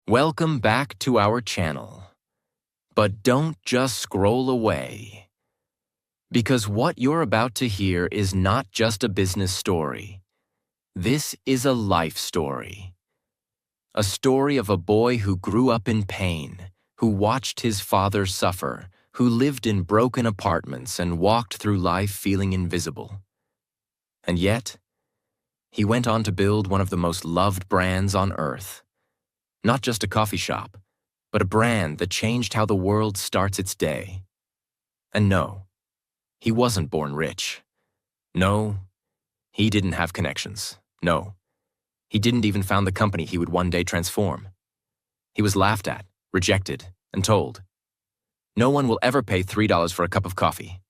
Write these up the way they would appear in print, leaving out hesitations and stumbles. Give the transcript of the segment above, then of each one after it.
Welcome back to our channel. But don't just scroll away. Because what you're about to hear is not just a business story. This is a life story. A story of a boy who grew up in pain, who watched his father suffer, who lived in broken apartments and walked through life feeling invisible. And yet, he went on to build one of the most loved brands on earth. Not just a coffee shop, but a brand that changed how the world starts its day. And no, he wasn't born rich. No, he didn't have connections. No, he didn't even found the company he would one day transform. He was laughed at, rejected, and told, "No one will ever pay $3 for a cup of coffee."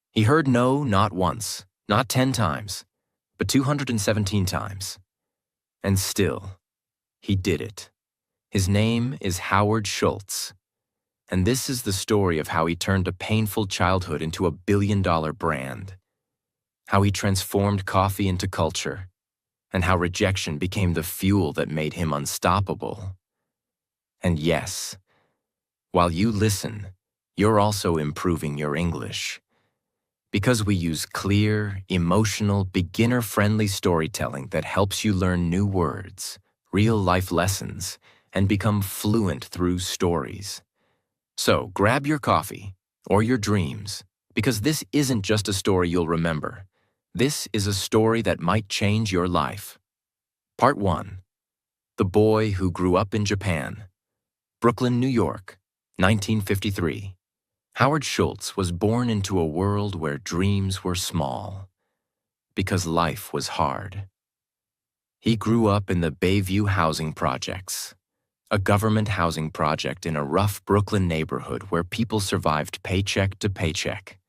He heard no not once, not 10 times, but 217 times. And still, he did it. His name is Howard Schultz. And this is the story of how he turned a painful childhood into a billion-dollar brand. How he transformed coffee into culture. And how rejection became the fuel that made him unstoppable. And yes, while you listen, you're also improving your English. Because we use clear, emotional, beginner-friendly storytelling that helps you learn new words, real-life lessons, and become fluent through stories. So grab your coffee, or your dreams, because this isn't just a story you'll remember. This is a story that might change your life. Part 1. The Boy Who Grew Up in Japan. Brooklyn, New York, 1953. Howard Schultz was born into a world where dreams were small, because life was hard. He grew up in the Bayview housing projects, a government housing project in a rough Brooklyn neighborhood where people survived paycheck to paycheck.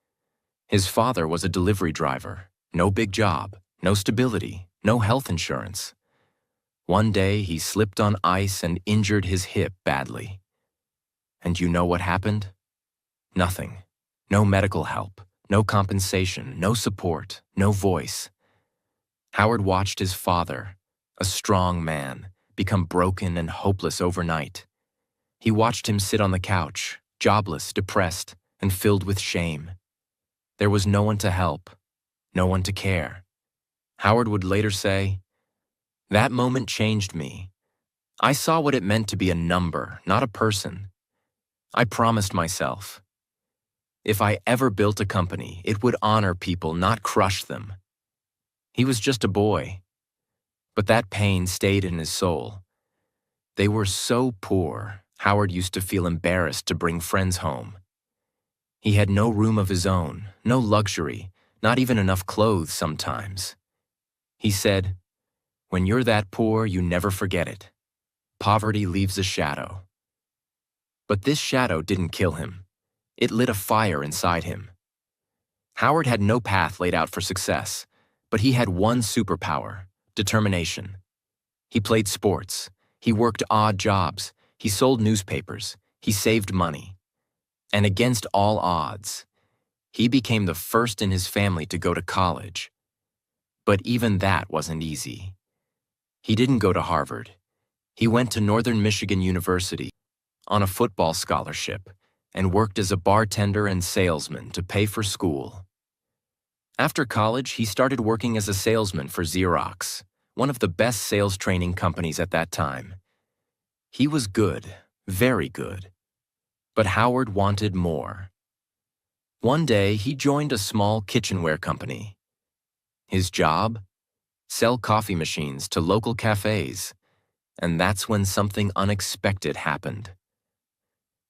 His father was a delivery driver, no big job, no stability, no health insurance. One day he slipped on ice and injured his hip badly. And you know what happened? Nothing. No medical help, no compensation, no support, no voice. Howard watched his father, a strong man, become broken and hopeless overnight. He watched him sit on the couch, jobless, depressed, and filled with shame. There was no one to help, no one to care. Howard would later say, "That moment changed me. I saw what it meant to be a number, not a person. I promised myself, if I ever built a company, it would honor people, not crush them." He was just a boy, but that pain stayed in his soul. They were so poor, Howard used to feel embarrassed to bring friends home. He had no room of his own, no luxury, not even enough clothes sometimes. He said, "When you're that poor, you never forget it. Poverty leaves a shadow." But this shadow didn't kill him. It lit a fire inside him. Howard had no path laid out for success, but he had one superpower: determination. He played sports. He worked odd jobs. He sold newspapers. He saved money. And against all odds, he became the first in his family to go to college. But even that wasn't easy. He didn't go to Harvard. He went to Northern Michigan University on a football scholarship and worked as a bartender and salesman to pay for school. After college, he started working as a salesman for Xerox, one of the best sales training companies at that time. He was good, very good. But Howard wanted more. One day, he joined a small kitchenware company. His job? Sell coffee machines to local cafes. And that's when something unexpected happened.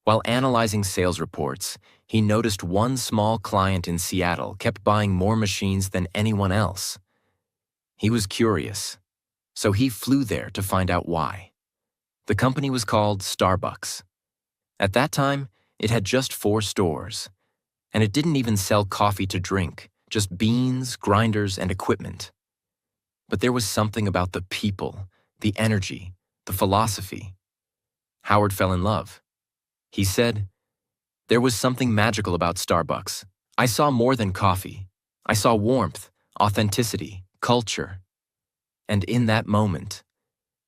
While analyzing sales reports, he noticed one small client in Seattle kept buying more machines than anyone else. He was curious, so he flew there to find out why. The company was called Starbucks. At that time, it had just 4 stores, and it didn't even sell coffee to drink, just beans, grinders, and equipment. But there was something about the people, the energy, the philosophy. Howard fell in love. He said, "There was something magical about Starbucks. I saw more than coffee. I saw warmth, authenticity, culture." And in that moment,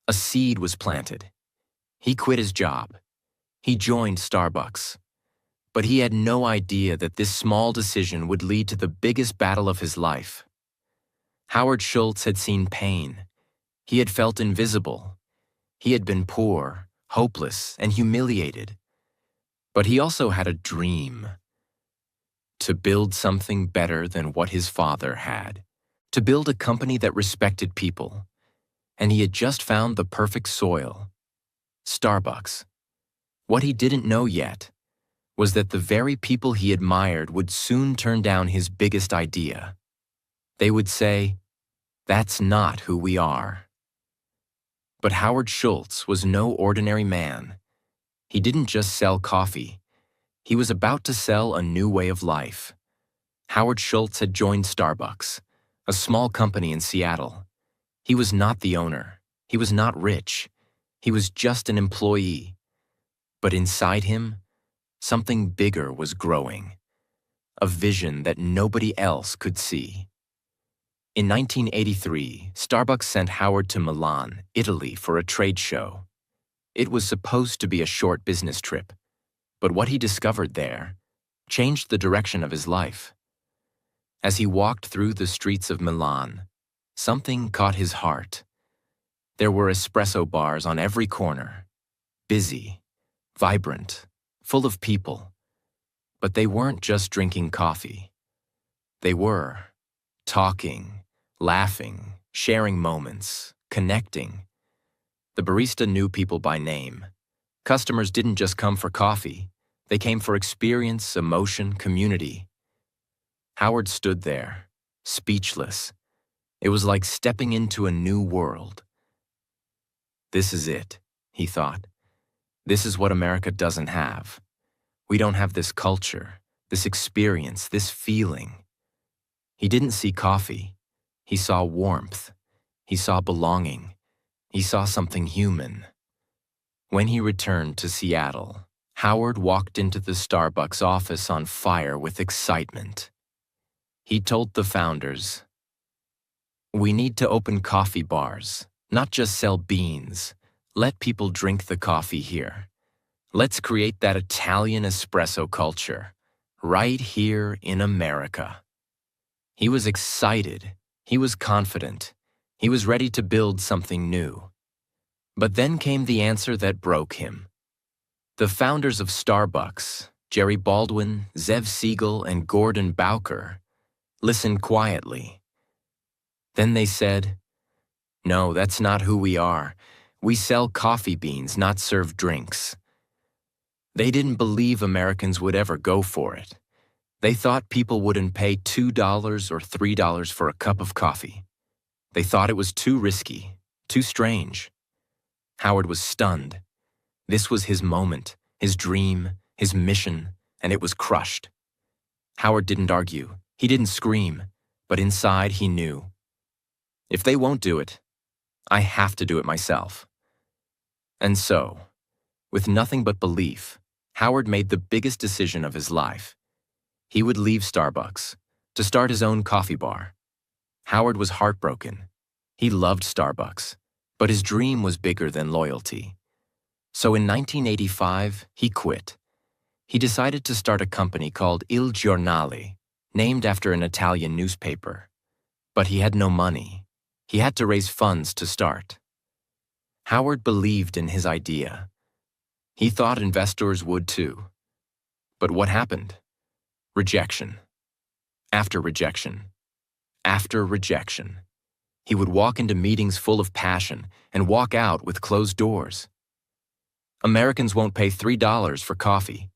a seed was planted. He quit his job. He joined Starbucks. But he had no idea that this small decision would lead to the biggest battle of his life. Howard Schultz had seen pain. He had felt invisible. He had been poor, hopeless, and humiliated. But he also had a dream. To build something better than what his father had. To build a company that respected people. And he had just found the perfect soil. Starbucks. What he didn't know yet was that the very people he admired would soon turn down his biggest idea. They would say, "That's not who we are." But Howard Schultz was no ordinary man. He didn't just sell coffee. He was about to sell a new way of life. Howard Schultz had joined Starbucks, a small company in Seattle. He was not the owner. He was not rich. He was just an employee. But inside him, something bigger was growing. A vision that nobody else could see. In 1983, Starbucks sent Howard to Milan, Italy for a trade show. It was supposed to be a short business trip, but what he discovered there changed the direction of his life. As he walked through the streets of Milan, something caught his heart. There were espresso bars on every corner, busy, vibrant, full of people. But they weren't just drinking coffee. They were talking, laughing, sharing moments, connecting. The barista knew people by name. Customers didn't just come for coffee. They came for experience, emotion, community. Howard stood there, speechless. It was like stepping into a new world. This is it, he thought. This is what America doesn't have. We don't have this culture, this experience, this feeling. He didn't see coffee. He saw warmth. He saw belonging. He saw something human. When he returned to Seattle, Howard walked into the Starbucks office on fire with excitement. He told the founders, "We need to open coffee bars, not just sell beans. Let people drink the coffee here. Let's create that Italian espresso culture, right here in America." He was excited. He was confident. He was ready to build something new. But then came the answer that broke him. The founders of Starbucks, Jerry Baldwin, Zev Siegel, and Gordon Bowker, listened quietly. Then they said, "No, that's not who we are. We sell coffee beans, not serve drinks." They didn't believe Americans would ever go for it. They thought people wouldn't pay $2 or $3 for a cup of coffee. They thought it was too risky, too strange. Howard was stunned. This was his moment, his dream, his mission, and it was crushed. Howard didn't argue. He didn't scream, but inside he knew. If they won't do it, I have to do it myself. And so, with nothing but belief, Howard made the biggest decision of his life. He would leave Starbucks to start his own coffee bar. Howard was heartbroken. He loved Starbucks, but his dream was bigger than loyalty. So in 1985, he quit. He decided to start a company called Il Giornale, named after an Italian newspaper. But he had no money. He had to raise funds to start. Howard believed in his idea. He thought investors would too. But what happened? Rejection. After rejection. After rejection. He would walk into meetings full of passion and walk out with closed doors. Americans won't pay $3 for coffee.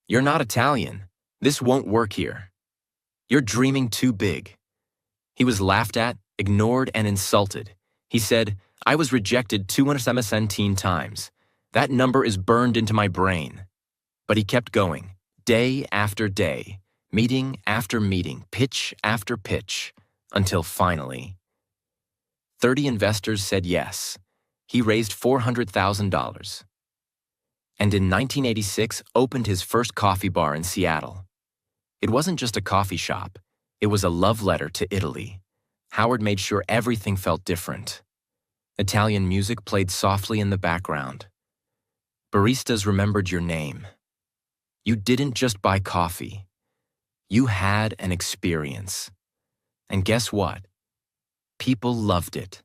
You're not Italian. This won't work here. You're dreaming too big. He was laughed at, ignored, and insulted. He said, "I was rejected 217 times. That number is burned into my brain." But he kept going, day after day, meeting after meeting, pitch after pitch, until finally, 30 investors said yes. He raised $400,000. And in 1986, opened his first coffee bar in Seattle. It wasn't just a coffee shop. It was a love letter to Italy. Howard made sure everything felt different. Italian music played softly in the background. Baristas remembered your name. You didn't just buy coffee. You had an experience. And guess what? People loved it.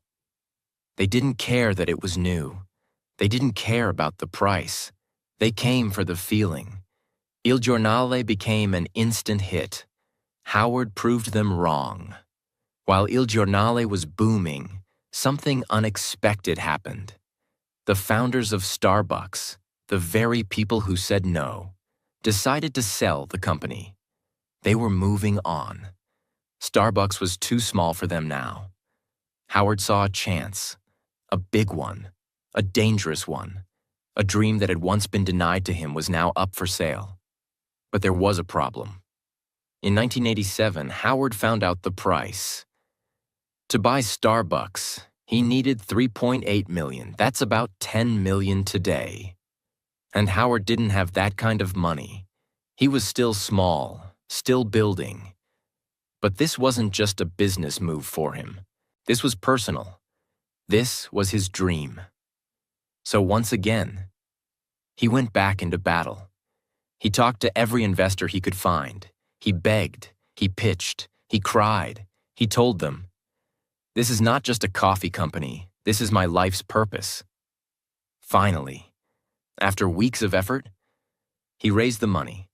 They didn't care that it was new. They didn't care about the price. They came for the feeling. Il Giornale became an instant hit. Howard proved them wrong. While Il Giornale was booming, something unexpected happened. The founders of Starbucks, the very people who said no, decided to sell the company. They were moving on. Starbucks was too small for them now. Howard saw a chance, a big one, a dangerous one. A dream that had once been denied to him was now up for sale. But there was a problem. In 1987, Howard found out the price. To buy Starbucks, he needed $3.8 million. That's about $10 million today. And Howard didn't have that kind of money. He was still small, still building. But this wasn't just a business move for him. This was personal. This was his dream. So once again, he went back into battle. He talked to every investor he could find. He begged, he pitched, he cried. He told them, "This is not just a coffee company. This is my life's purpose." Finally, after weeks of effort, he raised the money.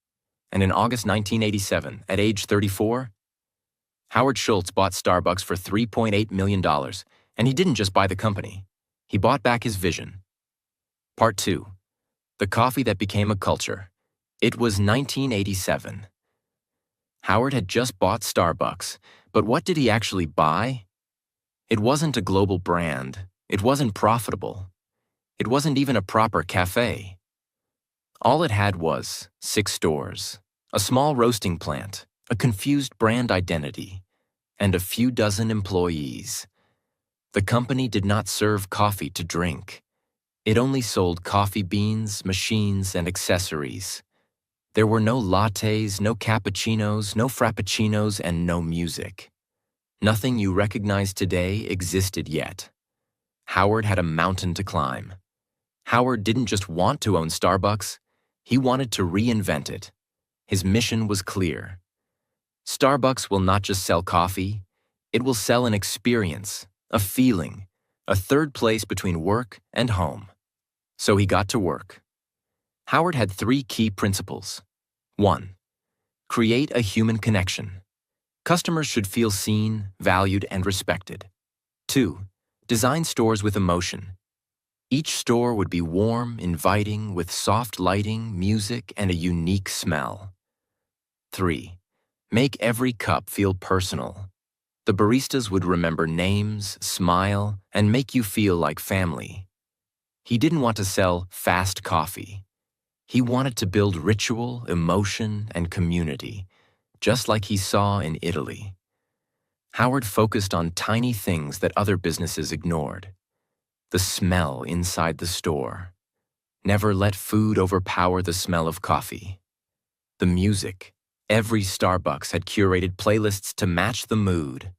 And in August 1987, at age 34, Howard Schultz bought Starbucks for $3.8 million. And he didn't just buy the company. He bought back his vision. Part 2. The coffee that became a culture. It was 1987. Howard had just bought Starbucks, but what did he actually buy? It wasn't a global brand. It wasn't profitable. It wasn't even a proper cafe. All it had was 6 stores, a small roasting plant, a confused brand identity, and a few dozen employees. The company did not serve coffee to drink. It only sold coffee beans, machines, and accessories. There were no lattes, no cappuccinos, no frappuccinos, and no music. Nothing you recognize today existed yet. Howard had a mountain to climb. Howard didn't just want to own Starbucks, he wanted to reinvent it. His mission was clear. Starbucks will not just sell coffee, it will sell an experience, a feeling, a third place between work and home. So he got to work. Howard had 3 key principles. 1. Create a human connection. Customers should feel seen, valued, and respected. 2. Design stores with emotion. Each store would be warm, inviting, with soft lighting, music, and a unique smell. 3. Make every cup feel personal. The baristas would remember names, smile, and make you feel like family. He didn't want to sell fast coffee. He wanted to build ritual, emotion, and community, just like he saw in Italy. Howard focused on tiny things that other businesses ignored. The smell inside the store. Never let food overpower the smell of coffee. The music. Every Starbucks had curated playlists to match the mood.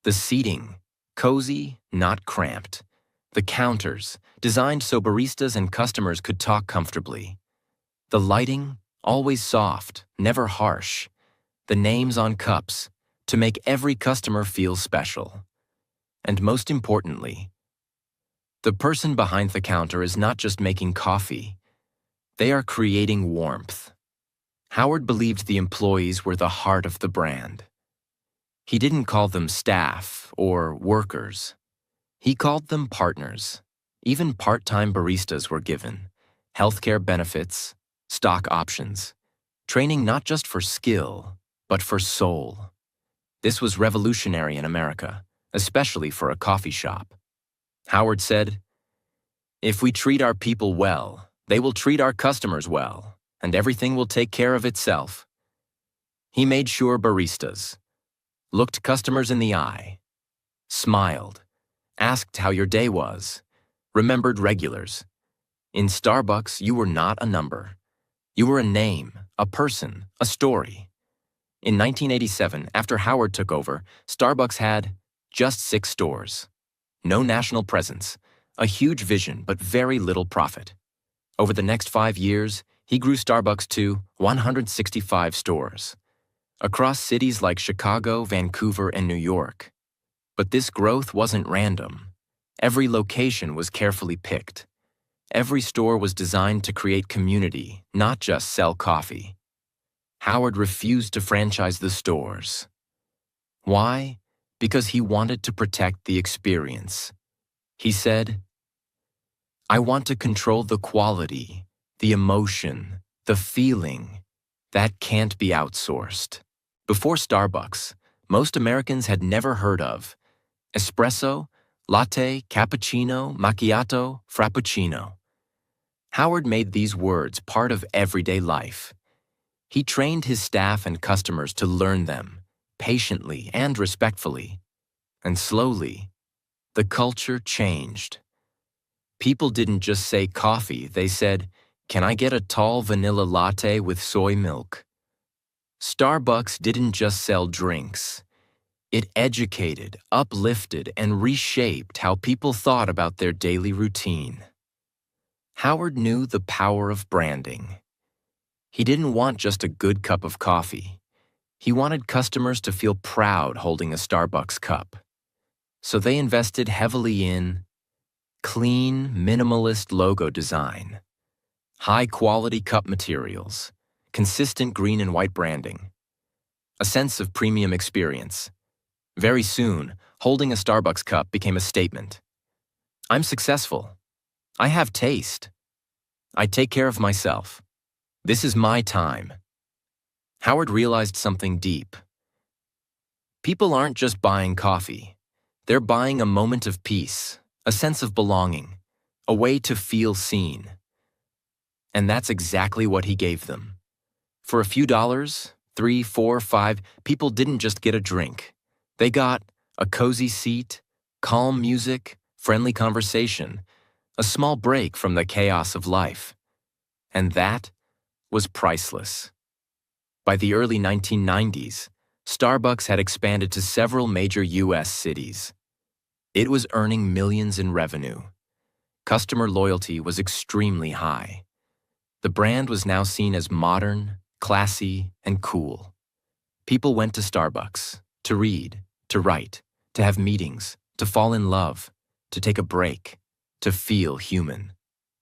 The seating. Cozy, not cramped. The counters, designed so baristas and customers could talk comfortably. The lighting, always soft, never harsh. The names on cups, to make every customer feel special. And most importantly, the person behind the counter is not just making coffee. They are creating warmth. Howard believed the employees were the heart of the brand. He didn't call them staff or workers. He called them partners. Even part-time baristas were given healthcare benefits, stock options, training not just for skill, but for soul. This was revolutionary in America, especially for a coffee shop. Howard said, "If we treat our people well, they will treat our customers well, and everything will take care of itself." He made sure baristas looked customers in the eye, smiled, asked how your day was, remembered regulars. In Starbucks, you were not a number. You were a name, a person, a story. In 1987, after Howard took over, Starbucks had just 6 stores. No national presence, a huge vision but very little profit. Over the next 5 years, he grew Starbucks to 165 stores across cities like Chicago, Vancouver, and New York. But this growth wasn't random. Every location was carefully picked. Every store was designed to create community, not just sell coffee. Howard refused to franchise the stores. Why? Because he wanted to protect the experience. He said, "I want to control the quality, the emotion, the feeling. That can't be outsourced." Before Starbucks, most Americans had never heard of espresso, latte, cappuccino, macchiato, frappuccino. Howard made these words part of everyday life. He trained his staff and customers to learn them, patiently and respectfully. And slowly, the culture changed. People didn't just say coffee, they said, "Can I get a tall vanilla latte with soy milk?" Starbucks didn't just sell drinks. It educated, uplifted, and reshaped how people thought about their daily routine. Howard knew the power of branding. He didn't want just a good cup of coffee. He wanted customers to feel proud holding a Starbucks cup. So they invested heavily in clean, minimalist logo design, high-quality cup materials, consistent green and white branding, a sense of premium experience. Very soon, holding a Starbucks cup became a statement. I'm successful. I have taste. I take care of myself. This is my time. Howard realized something deep. People aren't just buying coffee. They're buying a moment of peace, a sense of belonging, a way to feel seen. And that's exactly what he gave them. For a few dollars, 3, 4, 5, people didn't just get a drink. They got a cozy seat, calm music, friendly conversation, a small break from the chaos of life. And that was priceless. By the early 1990s, Starbucks had expanded to several major U.S. cities. It was earning millions in revenue. Customer loyalty was extremely high. The brand was now seen as modern, classy, and cool. People went to Starbucks to read, to write, to have meetings, to fall in love, to take a break, to feel human.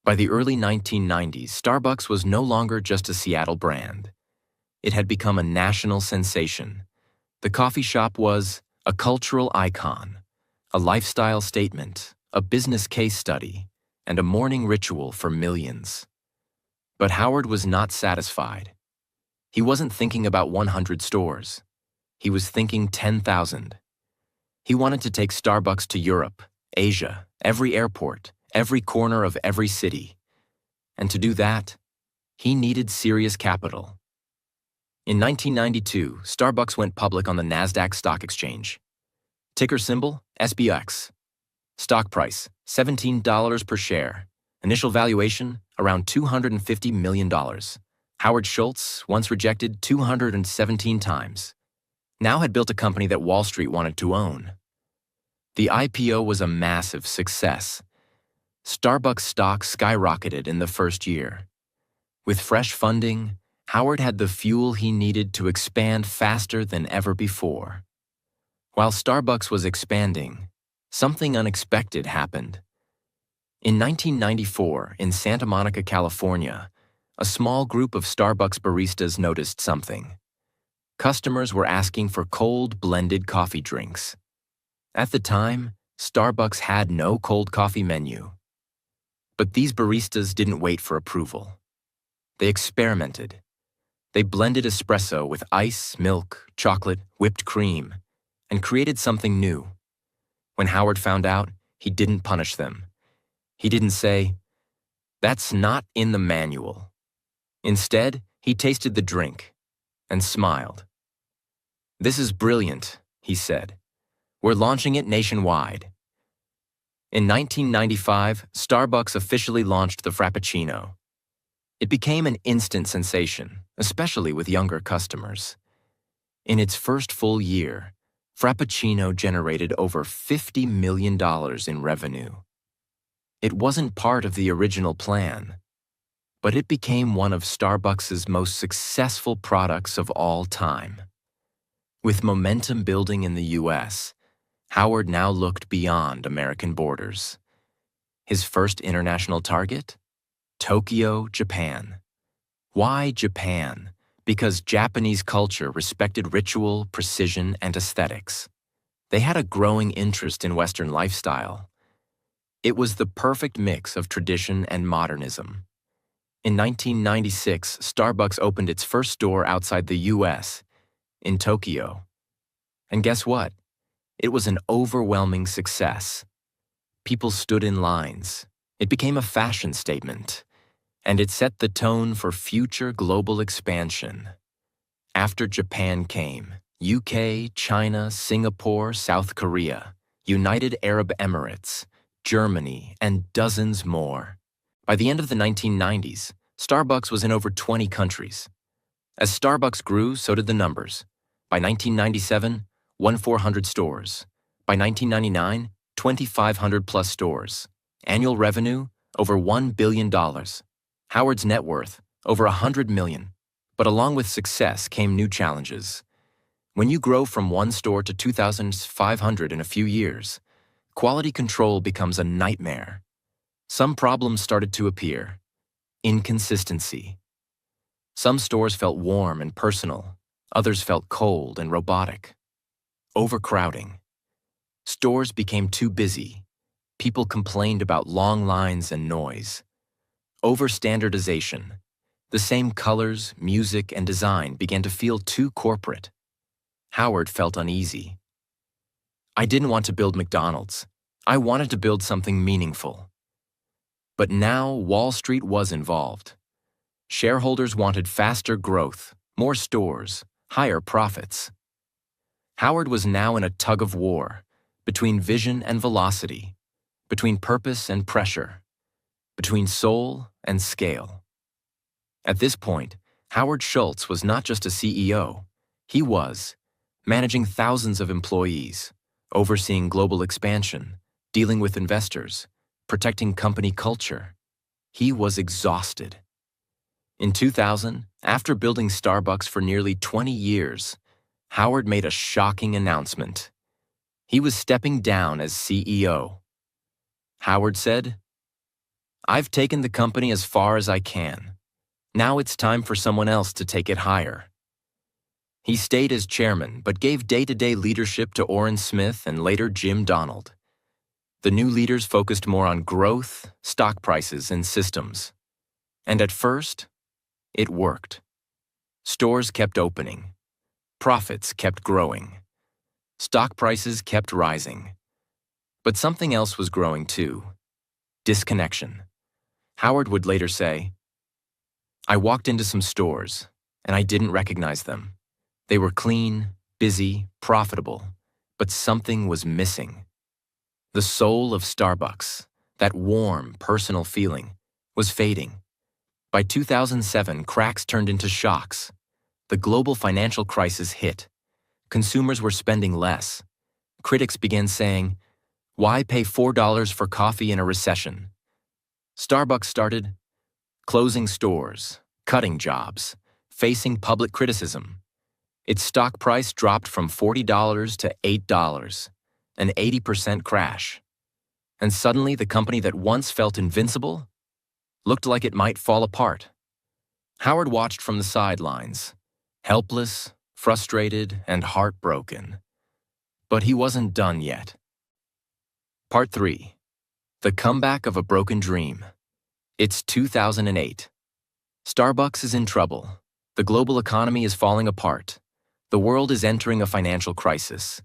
By the early 1990s, Starbucks was no longer just a Seattle brand. It had become a national sensation. The coffee shop was a cultural icon, a lifestyle statement, a business case study, and a morning ritual for millions. But Howard was not satisfied. He wasn't thinking about 100 stores. He was thinking 10,000. He wanted to take Starbucks to Europe, Asia, every airport, every corner of every city. And to do that, he needed serious capital. In 1992, Starbucks went public on the NASDAQ stock exchange. Ticker symbol, SBX. Stock price, $17 per share. Initial valuation, around $250 million. Howard Schultz, once rejected 217 times, now had built a company that Wall Street wanted to own. The IPO was a massive success. Starbucks stock skyrocketed in the first year. With fresh funding, Howard had the fuel he needed to expand faster than ever before. While Starbucks was expanding, something unexpected happened. In 1994, in Santa Monica, California, a small group of Starbucks baristas noticed something. Customers were asking for cold, blended coffee drinks. At the time, Starbucks had no cold coffee menu. But these baristas didn't wait for approval. They experimented. They blended espresso with ice, milk, chocolate, whipped cream, and created something new. When Howard found out, he didn't punish them. He didn't say, "That's not in the manual." Instead, he tasted the drink and smiled. "This is brilliant," he said. "We're launching it nationwide." In 1995, Starbucks officially launched the Frappuccino. It became an instant sensation, especially with younger customers. In its first full year, Frappuccino generated over $50 million in revenue. It wasn't part of the original plan, but it became one of Starbucks' most successful products of all time. With momentum building in the US, Howard now looked beyond American borders. His first international target? Tokyo, Japan. Why Japan? Because Japanese culture respected ritual, precision, and aesthetics. They had a growing interest in Western lifestyle. It was the perfect mix of tradition and modernism. In 1996, Starbucks opened its first store outside the US, in Tokyo. And guess what? It was an overwhelming success. People stood in lines. It became a fashion statement, and it set the tone for future global expansion. After Japan came, UK, China, Singapore, South Korea, United Arab Emirates, Germany, and dozens more. By the end of the 1990s, Starbucks was in over 20 countries. As Starbucks grew, so did the numbers. By 1997, 1,400 stores. By 1999, 2,500 plus stores. Annual revenue, over $1 billion. Howard's net worth, over $100 million. But along with success came new challenges. When you grow from one store to 2,500 in a few years, quality control becomes a nightmare. Some problems started to appear. Inconsistency. Some stores felt warm and personal. Others felt cold and robotic. Overcrowding. Stores became too busy. People complained about long lines and noise. Overstandardization. The same colors, music, and design began to feel too corporate. Howard felt uneasy. I didn't want to build McDonald's. I wanted to build something meaningful. But now Wall Street was involved. Shareholders wanted faster growth, more stores, higher profits. Howard was now in a tug of war, between vision and velocity, between purpose and pressure, between soul and scale. At this point, Howard Schultz was not just a CEO. He was managing thousands of employees, overseeing global expansion, dealing with investors, protecting company culture. He was exhausted. In 2000, after building Starbucks for nearly 20 years, Howard made a shocking announcement. He was stepping down as CEO. Howard said, "I've taken the company as far as I can. Now it's time for someone else to take it higher." He stayed as chairman, but gave day-to-day leadership to Orrin Smith and later Jim Donald. The new leaders focused more on growth, stock prices, and systems. And at first, it worked. Stores kept opening. Profits kept growing. Stock prices kept rising. But something else was growing too. Disconnection. Howard would later say, "I walked into some stores, and I didn't recognize them. They were clean, busy, profitable, but something was missing." The soul of Starbucks, that warm, personal feeling, was fading. By 2007, cracks turned into shocks. The global financial crisis hit. Consumers were spending less. Critics began saying, "Why pay $4 for coffee in a recession?" Starbucks started closing stores, cutting jobs, facing public criticism. Its stock price dropped from $40 to $8, an 80% crash. And suddenly the company that once felt invincible looked like it might fall apart. Howard watched from the sidelines, helpless, frustrated, and heartbroken. But he wasn't done yet. Part 3. The Comeback of a Broken Dream. It's 2008. Starbucks is in trouble. The global economy is falling apart. The world is entering a financial crisis.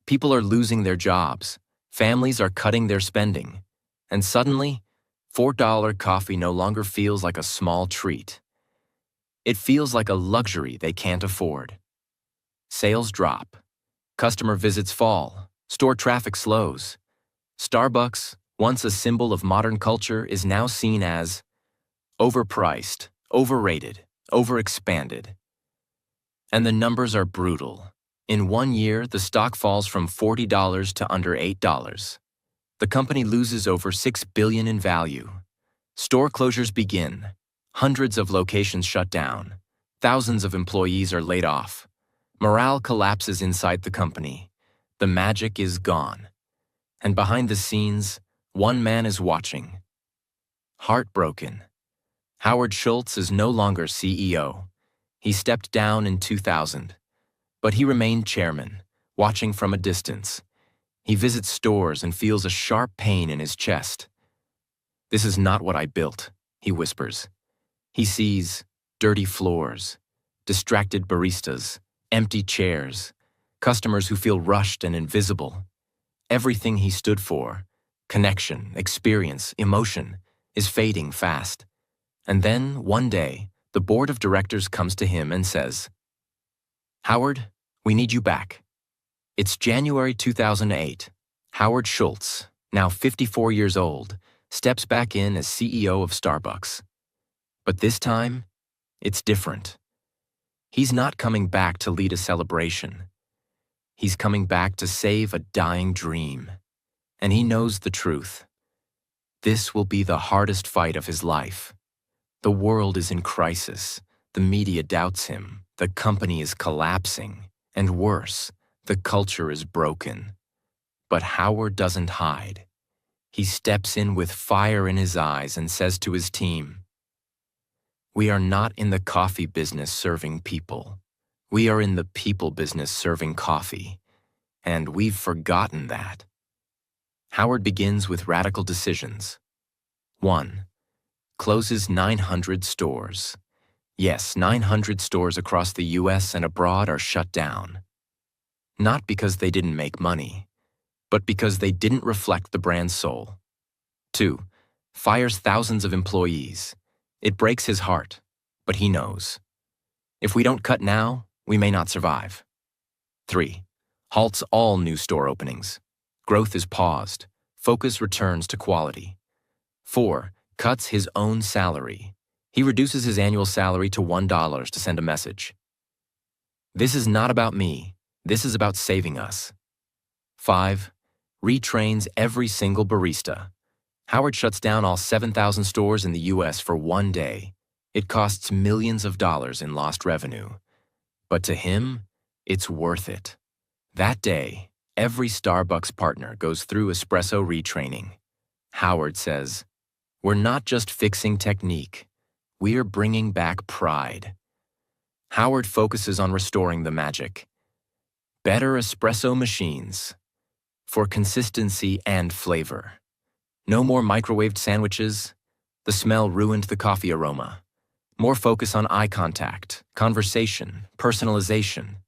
People are losing their jobs. Families are cutting their spending. And suddenly, $4 coffee no longer feels like a small treat. It feels like a luxury they can't afford. Sales drop. Customer visits fall. Store traffic slows. Starbucks, once a symbol of modern culture, is now seen as overpriced, overrated, overexpanded. And the numbers are brutal. In 1 year, the stock falls from $40 to under $8. The company loses over $6 billion in value. Store closures begin. Hundreds of locations shut down. Thousands of employees are laid off. Morale collapses inside the company. The magic is gone. And behind the scenes, one man is watching. Heartbroken. Howard Schultz is no longer CEO. He stepped down in 2000. But he remained chairman, watching from a distance. He visits stores and feels a sharp pain in his chest. "This is not what I built," he whispers. He sees dirty floors, distracted baristas, empty chairs, customers who feel rushed and invisible. Everything he stood for, connection, experience, emotion, is fading fast. And then, one day, the board of directors comes to him and says, "Howard, we need you back." It's January 2008. Howard Schultz, now 54 years old, steps back in as CEO of Starbucks. But this time, it's different. He's not coming back to lead a celebration. He's coming back to save a dying dream. And he knows the truth. This will be the hardest fight of his life. The world is in crisis. The media doubts him. The company is collapsing. And worse, the culture is broken. But Howard doesn't hide. He steps in with fire in his eyes and says to his team, "We are not in the coffee business serving people. We are in the people business serving coffee. And we've forgotten that." Howard begins with radical decisions. 1. Closes 900 stores. Yes, 900 stores across the US and abroad are shut down. Not because they didn't make money, but because they didn't reflect the brand's soul. 2. Fires thousands of employees. It breaks his heart, but he knows. If we don't cut now, we may not survive. 3. Halts all new store openings. Growth is paused. Focus returns to quality. 4. Cuts his own salary. He reduces his annual salary to $1 to send a message. "This is not about me. This is about saving us." 5. Retrains every single barista. Howard shuts down all 7,000 stores in the US for one day. It costs millions of dollars in lost revenue. But to him, it's worth it. That day, every Starbucks partner goes through espresso retraining. Howard says, "We're not just fixing technique. We're bringing back pride." Howard focuses on restoring the magic. Better espresso machines for consistency and flavor. No more microwaved sandwiches. The smell ruined the coffee aroma. More focus on eye contact, conversation, personalization.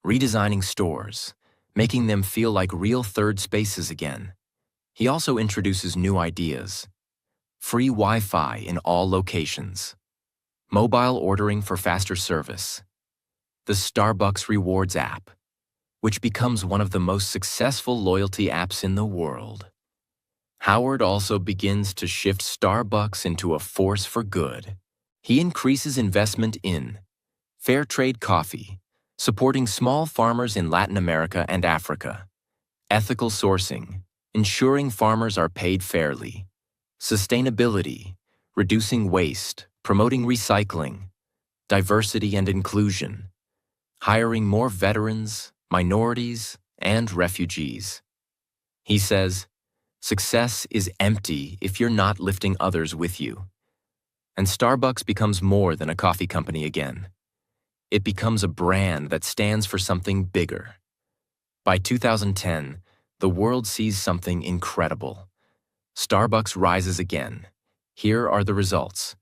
Redesigning stores, making them feel like real third spaces again. He also introduces new ideas. Free Wi-Fi in all locations. Mobile ordering for faster service. The Starbucks Rewards app, which becomes one of the most successful loyalty apps in the world. Howard also begins to shift Starbucks into a force for good. He increases investment in fair trade coffee, supporting small farmers in Latin America and Africa, ethical sourcing, ensuring farmers are paid fairly, sustainability, reducing waste, promoting recycling, diversity and inclusion, hiring more veterans, minorities, and refugees. He says, "Success is empty if you're not lifting others with you." And Starbucks becomes more than a coffee company again. It becomes a brand that stands for something bigger. By 2010, the world sees something incredible. Starbucks rises again. Here are the results.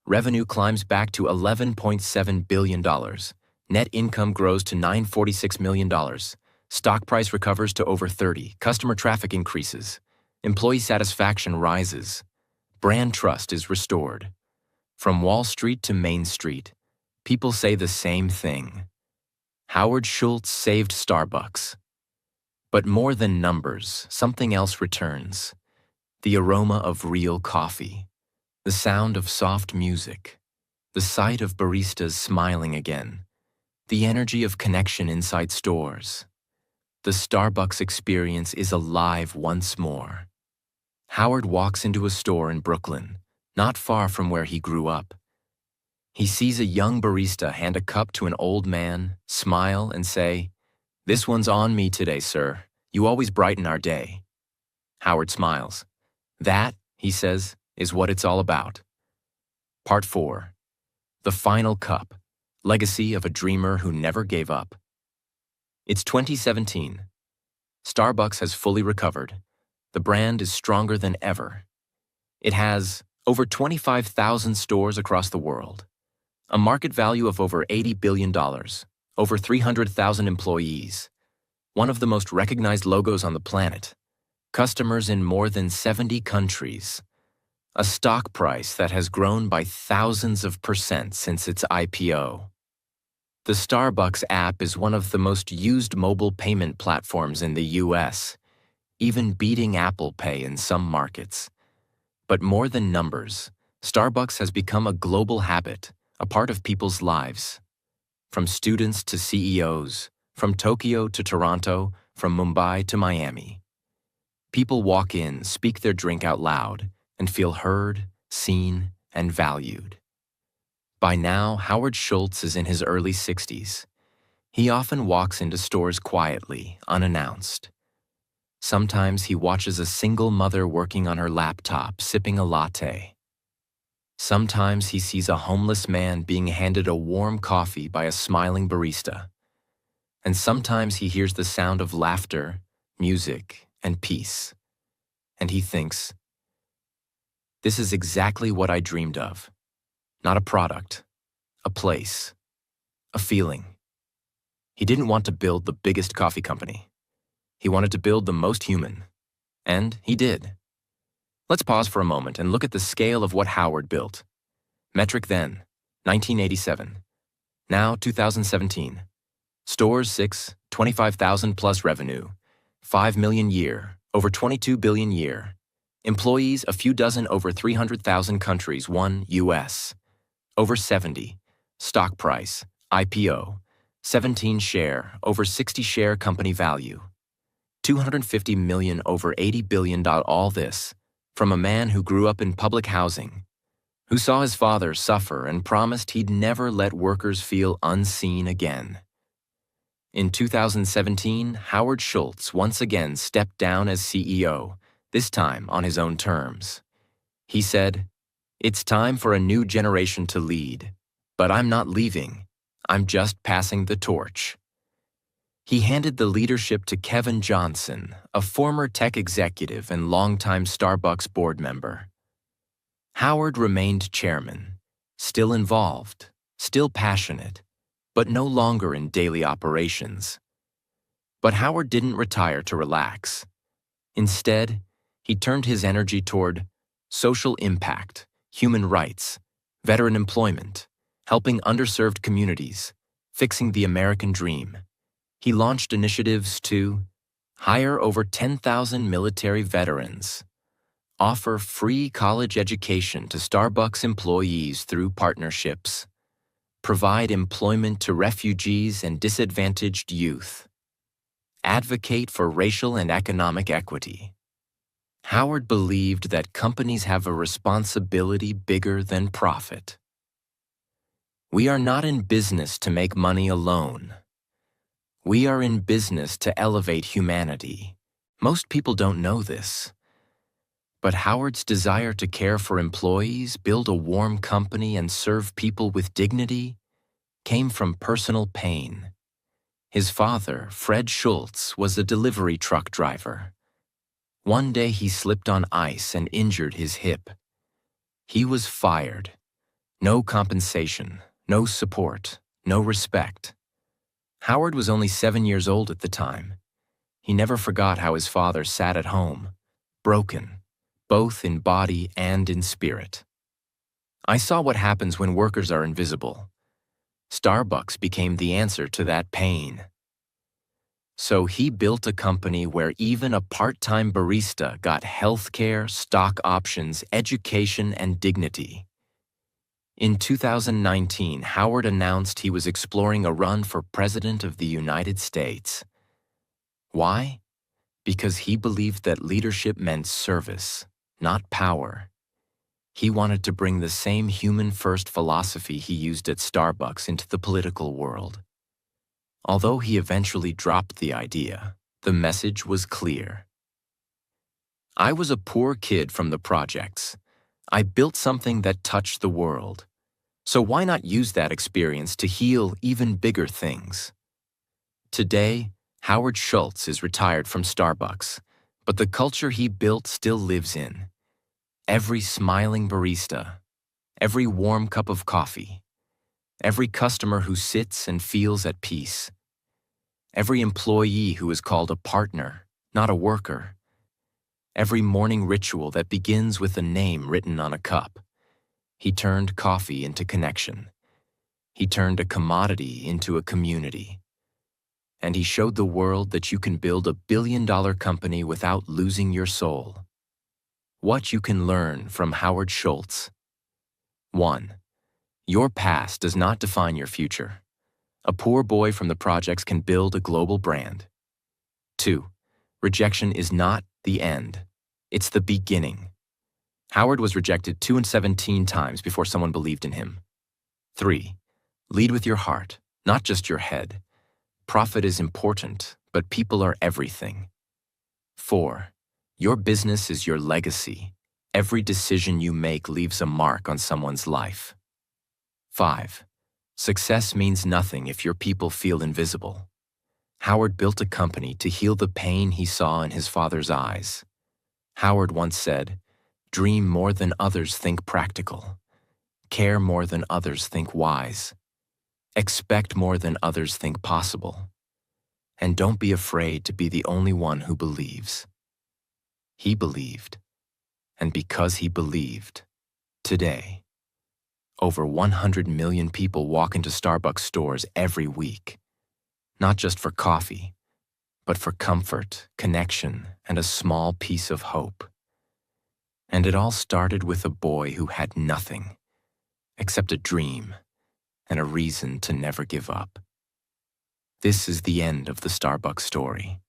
Revenue climbs back to $11.7 billion. Net income grows to $946 million. Stock price recovers to over 30. Customer traffic increases. Employee satisfaction rises. Brand trust is restored. From Wall Street to Main Street, people say the same thing. Howard Schultz saved Starbucks. But more than numbers, something else returns. The aroma of real coffee. The sound of soft music. The sight of baristas smiling again. The energy of connection inside stores. The Starbucks experience is alive once more. Howard walks into a store in Brooklyn, not far from where he grew up. He sees a young barista hand a cup to an old man, smile, and say, "This one's on me today, sir. You always brighten our day." Howard smiles. "That," he says, "is what it's all about." Part 4. The Final Cup. Legacy of a Dreamer Who Never Gave Up. It's 2017. Starbucks has fully recovered. The brand is stronger than ever. It has over 25,000 stores across the world, a market value of over $80 billion, over 300,000 employees, one of the most recognized logos on the planet, customers in more than 70 countries, a stock price that has grown by thousands of % since its IPO. The Starbucks app is one of the most used mobile payment platforms in the US, even beating Apple Pay in some markets. But more than numbers, Starbucks has become a global habit, a part of people's lives. From students to CEOs, from Tokyo to Toronto, from Mumbai to Miami. People walk in, speak their drink out loud, and feel heard, seen, and valued. By now, Howard Schultz is in his early 60s. He often walks into stores quietly, unannounced. Sometimes he watches a single mother working on her laptop, sipping a latte. Sometimes he sees a homeless man being handed a warm coffee by a smiling barista. And sometimes he hears the sound of laughter, music, and peace. And he thinks, "This is exactly what I dreamed of. Not a product, a place, a feeling." He didn't want to build the biggest coffee company. He wanted to build the most human. And he did. Let's pause for a moment and look at the scale of what Howard built. Metric then, 1987. Now, 2017. Stores 6, 25,000 plus revenue. 5 million year, over 22 billion year. Employees a few dozen over 300,000 countries, 1 US. Over 70. Stock price, IPO. 17 share, over 60 share company value. 250 million over 80 billion. All this from a man who grew up in public housing, who saw his father suffer and promised he'd never let workers feel unseen again. In 2017, Howard Schultz once again stepped down as CEO, this time on his own terms. He said, "It's time for a new generation to lead, but I'm not leaving. I'm just passing the torch." He handed the leadership to Kevin Johnson, a former tech executive and longtime Starbucks board member. Howard remained chairman, still involved, still passionate, but no longer in daily operations. But Howard didn't retire to relax. Instead, he turned his energy toward social impact, human rights, veteran employment, helping underserved communities, fixing the American dream. He launched initiatives to hire over 10,000 military veterans, offer free college education to Starbucks employees through partnerships, provide employment to refugees and disadvantaged youth, advocate for racial and economic equity. Howard believed that companies have a responsibility bigger than profit. We are not in business to make money alone. We are in business to elevate humanity. Most people don't know this. But Howard's desire to care for employees, build a warm company, and serve people with dignity came from personal pain. His father, Fred Schultz, was a delivery truck driver. One day he slipped on ice and injured his hip. He was fired. No compensation, no support, no respect. Howard was only 7 years old at the time. He never forgot how his father sat at home, broken, both in body and in spirit. I saw what happens when workers are invisible. Starbucks became the answer to that pain. So he built a company where even a part-time barista got healthcare, stock options, education, and dignity. In 2019, Howard announced he was exploring a run for President of the United States. Why? Because he believed that leadership meant service, not power. He wanted to bring the same human-first philosophy he used at Starbucks into the political world. Although he eventually dropped the idea, the message was clear. I was a poor kid from the projects. I built something that touched the world. So why not use that experience to heal even bigger things? Today, Howard Schultz is retired from Starbucks, but the culture he built still lives in. Every smiling barista, every warm cup of coffee, every customer who sits and feels at peace, every employee who is called a partner, not a worker, every morning ritual that begins with a name written on a cup. He turned coffee into connection. He turned a commodity into a community. And he showed the world that you can build $1 billion company without losing your soul. What you can learn from Howard Schultz. 1. Your past does not define your future. A poor boy from the projects can build a global brand. 2. Rejection is not the end. It's the beginning. Howard was rejected 217 times before someone believed in him. 3. Lead with your heart, not just your head. Profit is important, but people are everything. 4. Your business is your legacy. Every decision you make leaves a mark on someone's life. 5. Success means nothing if your people feel invisible. Howard built a company to heal the pain he saw in his father's eyes. Howard once said, "Dream more than others think practical. Care more than others think wise. Expect more than others think possible. And don't be afraid to be the only one who believes." He believed. And because he believed, today, over 100 million people walk into Starbucks stores every week, not just for coffee, but for comfort, connection, and a small piece of hope. And it all started with a boy who had nothing except a dream and a reason to never give up. This is the end of the Starbucks story.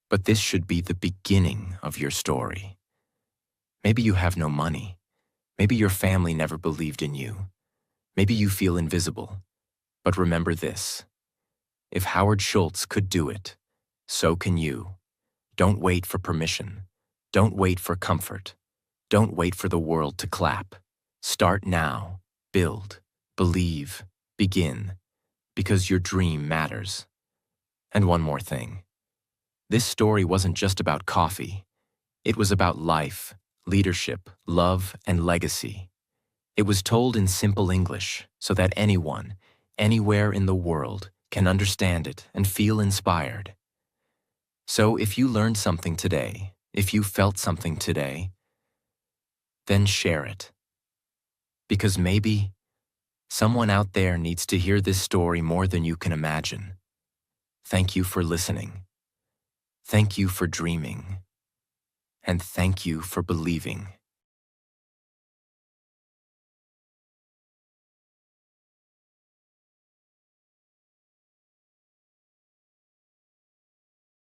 But this should be the beginning of your story. Maybe you have no money. Maybe your family never believed in you. Maybe you feel invisible. But remember this: if Howard Schultz could do it, so can you. Don't wait for permission. Don't wait for comfort. Don't wait for the world to clap. Start now. Build. Believe. Begin. Because your dream matters. And one more thing. This story wasn't just about coffee. It was about life, leadership, love, and legacy. It was told in simple English so that anyone, anywhere in the world, can understand it and feel inspired. So if you learned something today, if you felt something today, then share it. Because maybe someone out there needs to hear this story more than you can imagine. Thank you for listening. Thank you for dreaming. And thank you for believing.